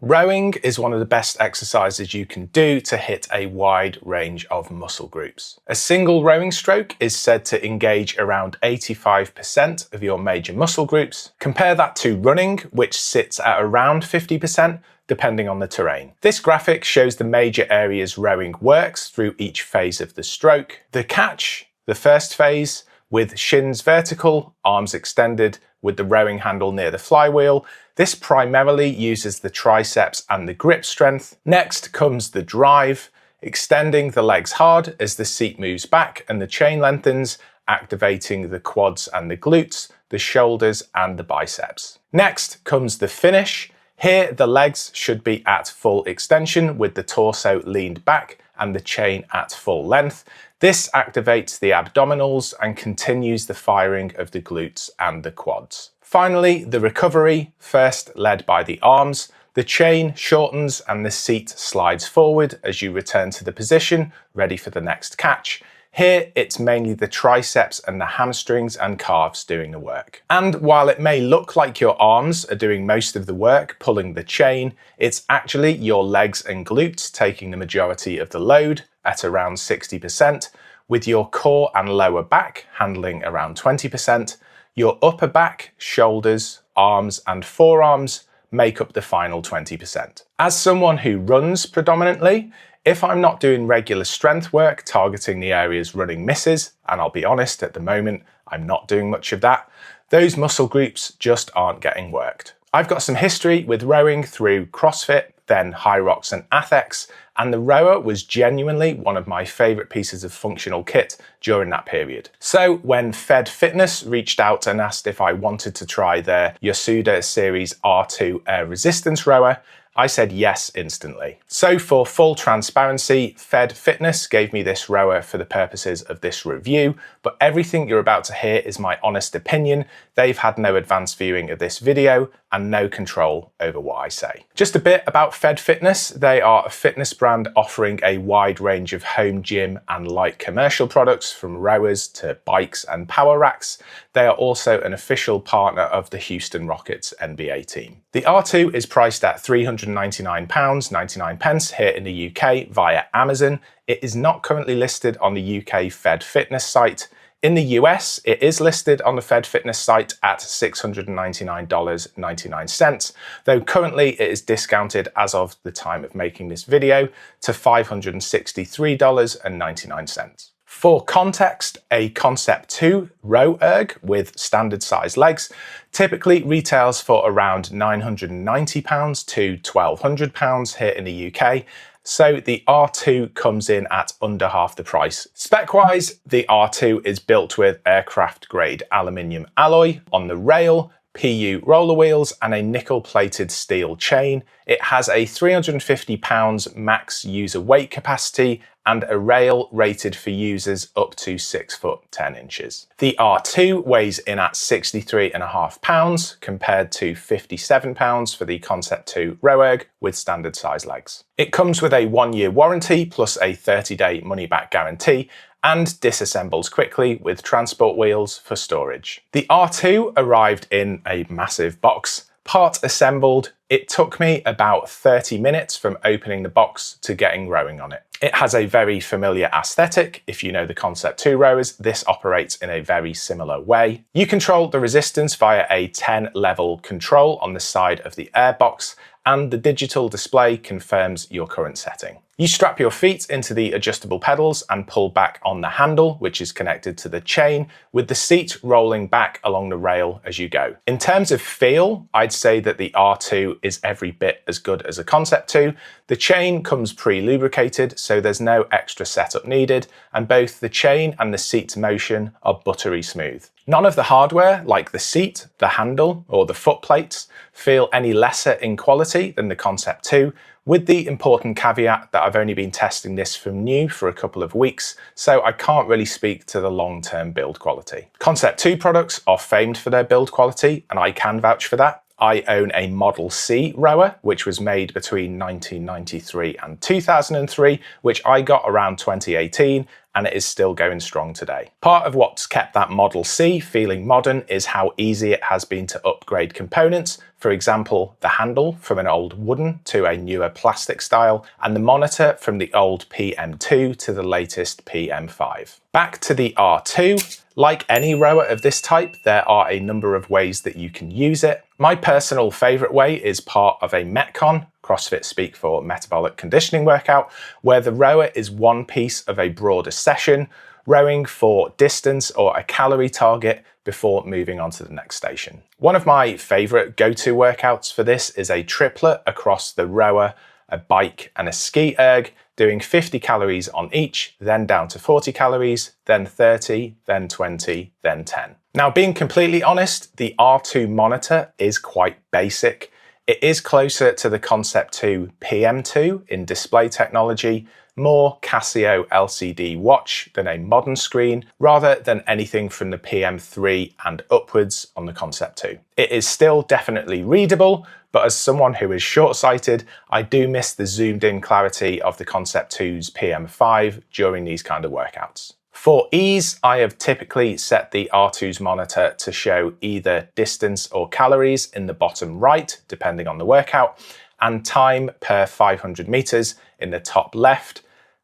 Rowing is one of the best exercises you can do to hit a wide range of muscle groups. A single rowing stroke is said to engage around 85% of your major muscle groups. Compare that to running, which sits at around 50%, depending on the terrain. This graphic shows the major areas rowing works through each phase of the stroke. The catch, the first phase, with shins vertical, arms extended, with the rowing handle near the flywheel. This primarily uses the triceps and the grip strength. Next comes the drive, extending the legs hard as the seat moves back and the chain lengthens, activating the quads and the glutes, the shoulders and the biceps. Next comes the finish. Here the legs should be at full extension with the torso leaned back and the chain at full length. This activates the abdominals and continues the firing of the glutes and the quads. Finally, the recovery, first led by the arms. The chain shortens and the seat slides forward as you return to the position, ready for the next catch. Here, it's mainly the triceps and the hamstrings and calves doing the work. And while it may look like your arms are doing most of the work, pulling the chain, it's actually your legs and glutes taking the majority of the load at around 60%, with your core and lower back handling around 20%. Your upper back, shoulders, arms and forearms make up the final 20%. As someone who runs predominantly, if I'm not doing regular strength work targeting the areas running misses, and I'll be honest, at the moment, I'm not doing much of that, those muscle groups just aren't getting worked. I've got some history with rowing through CrossFit, then High Rocks and Athex, and the rower was genuinely one of my favourite pieces of functional kit during that period. So when Fed Fitness reached out and asked if I wanted to try their Yosuda Series R2 air resistance rower, I said yes instantly. So for full transparency, Fed Fitness gave me this rower for the purposes of this review, but everything you're about to hear is my honest opinion. They've had no advanced viewing of this video and no control over what I say. Just a bit about Fed Fitness. They are a fitness brand offering a wide range of home gym and light commercial products, from rowers to bikes and power racks. They are also an official partner of the Houston Rockets NBA team. The R2 is priced at £399.99 here in the UK via Amazon. It is not currently listed on the UK Fed Fitness site. In the US, it is listed on the Fed Fitness site at $699.99, though currently it is discounted as of the time of making this video to $563.99. For context, a Concept 2 row erg with standard size legs typically retails for around £990 to £1,200 here in the UK. So the R2 comes in at under half the price. Spec-wise, the R2 is built with aircraft-grade aluminium alloy on the rail, PU roller wheels and a nickel-plated steel chain. It has a 350 pounds max user weight capacity and a rail rated for users up to 6 foot 10 inches. The R2 weighs in at 63.5 pounds compared to 57 pounds for the Concept 2 row erg with standard size legs. It comes with a 1-year warranty plus a 30-day money-back guarantee and disassembles quickly with transport wheels for storage. The R2 arrived in a massive box, part assembled. It took me about 30 minutes from opening the box to getting rowing on it. It has a very familiar aesthetic. If you know the Concept 2 rowers, this operates in a very similar way. You control the resistance via a 10-level control on the side of the airbox, and the digital display confirms your current setting. You strap your feet into the adjustable pedals and pull back on the handle, which is connected to the chain, with the seat rolling back along the rail as you go. In terms of feel, I'd say that the R2 is every bit as good as a Concept 2. The chain comes pre-lubricated, so there's no extra setup needed, and both the chain and the seat's motion are buttery smooth. None of the hardware, like the seat, the handle, or the foot plates, feel any lesser in quality than the Concept 2, with the important caveat that I've only been testing this from new for a couple of weeks, so I can't really speak to the long-term build quality. Concept 2 products are famed for their build quality, and I can vouch for that. I own a Model C rower, which was made between 1993 and 2003, which I got around 2018, and it is still going strong today. Part of what's kept that Model C feeling modern is how easy it has been to upgrade components. For example, the handle from an old wooden to a newer plastic style, and the monitor from the old PM2 to the latest PM5. Back to the R2. Like any rower of this type, there are a number of ways that you can use it. My personal favourite way is part of a Metcon, CrossFit speak for metabolic conditioning workout, where the rower is one piece of a broader session, rowing for distance or a calorie target before moving on to the next station. One of my favourite go-to workouts for this is a triplet across the rower, a bike and a ski erg, doing 50 calories on each, then down to 40 calories, then 30, then 20, then 10. Now, being completely honest, the R2 monitor is quite basic. It is closer to the Concept 2 PM2 in display technology, more Casio LCD watch than a modern screen, rather than anything from the PM3 and upwards on the Concept 2. It is still definitely readable, but as someone who is short-sighted, I do miss the zoomed-in clarity of the Concept 2's PM5 during these kind of workouts. For ease, I have typically set the R2's monitor to show either distance or calories in the bottom right, depending on the workout, and time per 500 meters in the top left.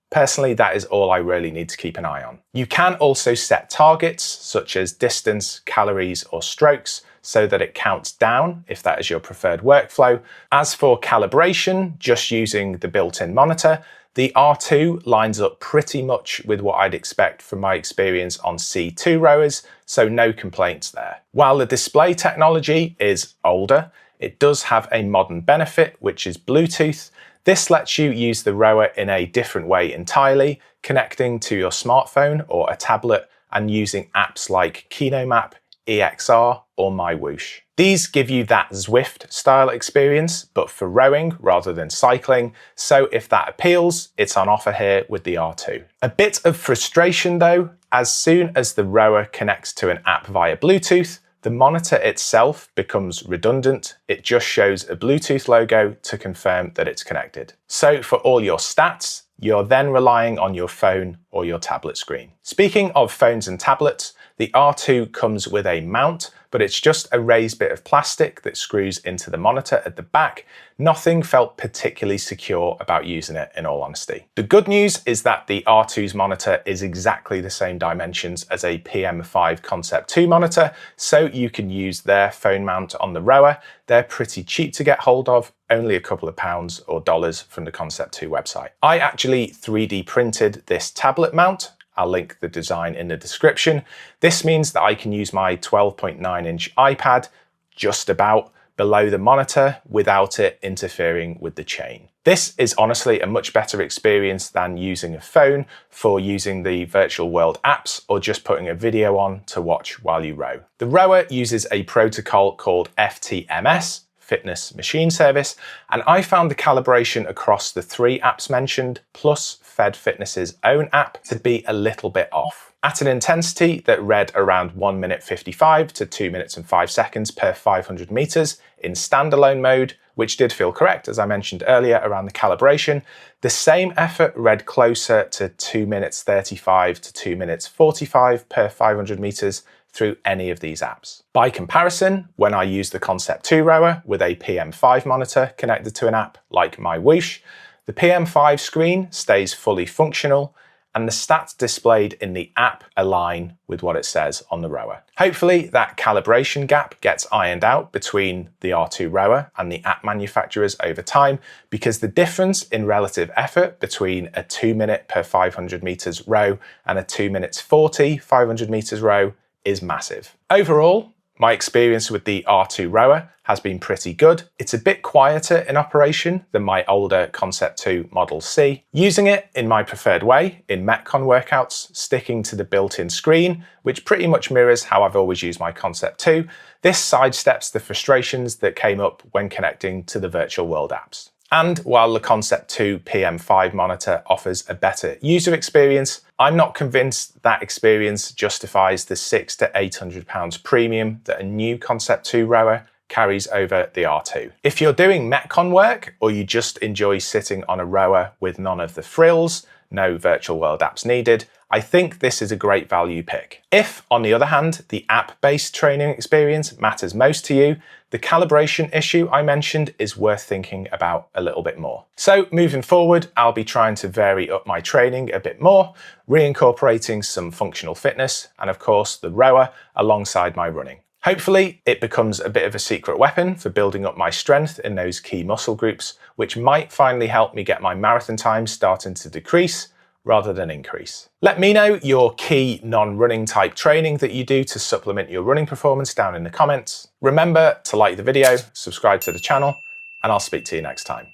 Personally, that is all I really need to keep an eye on. You can also set targets, such as distance, calories, or strokes, so that it counts down if that is your preferred workflow. As for calibration, just using the built-in monitor, the R2 lines up pretty much with what I'd expect from my experience on C2 rowers, so no complaints there. While the display technology is older, it does have a modern benefit, which is Bluetooth. This lets you use the rower in a different way entirely, connecting to your smartphone or a tablet and using apps like Kinomap, EXR, or MyWhoosh. These give you that Zwift style experience, but for rowing rather than cycling, so if that appeals, it's on offer here with the R2. A bit of frustration though, as soon as the rower connects to an app via Bluetooth, the monitor itself becomes redundant. It just shows a Bluetooth logo to confirm that it's connected. So for all your stats, you're then relying on your phone or your tablet screen. Speaking of phones and tablets, the R2 comes with a mount, but it's just a raised bit of plastic that screws into the monitor at the back. Nothing felt particularly secure about using it, in all honesty. The good news is that the R2's monitor is exactly the same dimensions as a PM5 Concept 2 monitor, so you can use their phone mount on the rower. They're pretty cheap to get hold of, only a couple of pounds or dollars from the Concept 2 website. I actually 3D printed this tablet mount. I'll link the design in the description. This means that I can use my 12.9-inch iPad just about below the monitor without it interfering with the chain. This is honestly a much better experience than using a phone for using the virtual world apps or just putting a video on to watch while you row. The rower uses a protocol called FTMS, Fitness Machine Service, and I found the calibration across the 3 apps mentioned, plus Fed Fitness's own app, to be a little bit off. At an intensity that read around 1 minute 55 to 2 minutes and 5 seconds per 500 meters in standalone mode, which did feel correct, as I mentioned earlier around the calibration, the same effort read closer to 2 minutes 35 to 2 minutes 45 per 500 meters through any of these apps. By comparison, when I use the Concept 2 rower with a PM5 monitor connected to an app like MyWhoosh, the PM5 screen stays fully functional and the stats displayed in the app align with what it says on the rower. Hopefully that calibration gap gets ironed out between the R2 rower and the app manufacturers over time, because the difference in relative effort between a 2 minute per 500 meters row and a 2 minutes 40 500 meters row is massive. Overall, my experience with the R2 rower has been pretty good. It's a bit quieter in operation than my older Concept 2 Model C. Using it in my preferred way, in Metcon workouts, sticking to the built-in screen, which pretty much mirrors how I've always used my Concept 2, this sidesteps the frustrations that came up when connecting to the virtual world apps. And while the Concept 2 PM5 monitor offers a better user experience, I'm not convinced that experience justifies the £600 to £800 premium that a new Concept 2 rower carries over the R2. If you're doing Metcon work, or you just enjoy sitting on a rower with none of the frills, no virtual world apps needed, I think this is a great value pick. If, on the other hand, the app-based training experience matters most to you, the calibration issue I mentioned is worth thinking about a little bit more. So moving forward, I'll be trying to vary up my training a bit more, reincorporating some functional fitness, and of course the rower alongside my running. Hopefully, it becomes a bit of a secret weapon for building up my strength in those key muscle groups, which might finally help me get my marathon time starting to decrease rather than increase. Let me know your key non-running type training that you do to supplement your running performance down in the comments. Remember to like the video, subscribe to the channel, and I'll speak to you next time.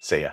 See ya.